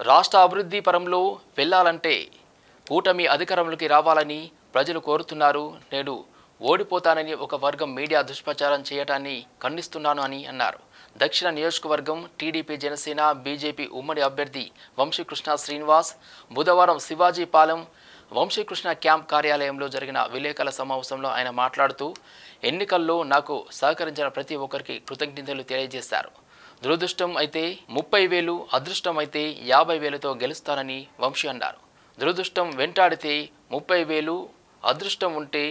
రాష్ట్ర అభివృద్ధి పరంలో వెళ్లాలంటే కూటమి అధికారంలోకి రావాలని ప్రజలు కోరుతున్నారు. నేడు ఓడిపోతానని ఒక వర్గం మీడియా దుష్ప్రచారం చేయటాన్ని ఖండిస్తున్నాను అని అన్నారు. దక్షిణ నియోజకవర్గం టీడీపీ జనసేన బీజేపీ ఉమ్మడి అభ్యర్థి వంశీకృష్ణ శ్రీనివాస్ బుధవారం శివాజీపాలెం వంశీకృష్ణ క్యాంప్ కార్యాలయంలో జరిగిన విలేకరుల సమావేశంలో ఆయన మాట్లాడుతూ ఎన్నికల్లో నాకు సహకరించిన ప్రతి ఒక్కరికి కృతజ్ఞతలు తెలియజేశారు. దురదృష్టం అయితే 30,000, అదృష్టం అయితే 50,000తో గెలుస్తానని వంశీ అన్నారు. దురదృష్టం వెంటాడితే 30,000, అదృష్టం ఉంటే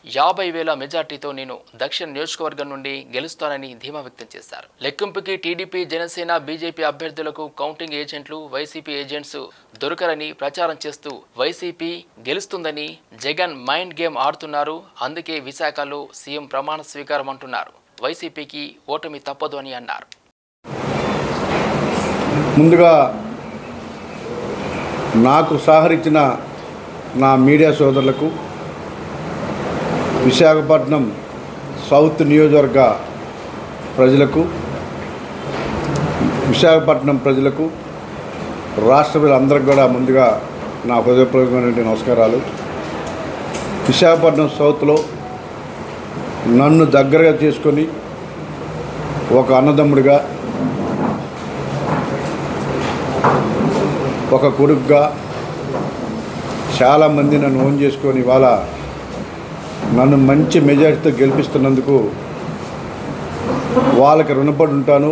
50,000 మెజార్టీతో నేను దక్షిణ నియోజకవర్గం నుండి గెలుస్తానని ధీమా వ్యక్తం చేశారు. లెక్కింపుకి టీడీపీ జనసేన బీజేపీ అభ్యర్థులకు కౌంటింగ్ ఏజెంట్లు వైసీపీ ఏజెంట్స్ దొరకరని ప్రచారం చేస్తూ వైసీపీ గెలుస్తుందని జగన్ మైండ్ గేమ్ ఆడుతున్నారు. అందుకే విశాఖలో సీఎం ప్రమాణ స్వీకారం అంటున్నారు. వైసీపీకి ఓటమి తప్పదు అని అన్నారు. ముందుగా నాకు సహకరించిన నా మీడియా సోదరులకు, విశాఖపట్నం సౌత్ నియోజకవర్గ ప్రజలకు, విశాఖపట్నం ప్రజలకు, రాష్ట్ర ప్రజలందరికీ కూడా ముందుగా నా హృదయపూర్వకమైనటువంటి నమస్కారాలు. విశాఖపట్నం సౌత్లో నన్ను దగ్గరగా చేసుకొని ఒక అన్నదమ్ముడిగా, ఒక కొడుకుగా చాలామంది నన్ను ఓన్ చేసుకొని ఇవాళ నన్ను మంచి మెజారిటీతో గెలిపిస్తున్నందుకు వాళ్ళకి రుణపడి ఉంటాను.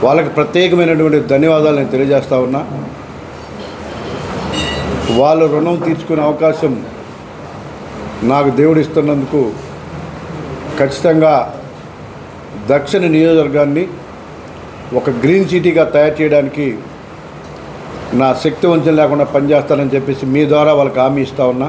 వాళ్ళకి ప్రత్యేకమైనటువంటి ధన్యవాదాలు నేను తెలియజేస్తా ఉన్నా. వాళ్ళ రుణం తీర్చుకునే అవకాశం నాకు దేవుడు ఇస్తున్నందుకు ఖచ్చితంగా దక్షిణ నియోజకవర్గాన్ని ఒక గ్రీన్ సిటీగా తయారు చేయడానికి నా శక్తి వంచన లేకుండా పనిచేస్తానని చెప్పేసి మీ ద్వారా వాళ్ళకి హామీ ఇస్తా ఉన్నా.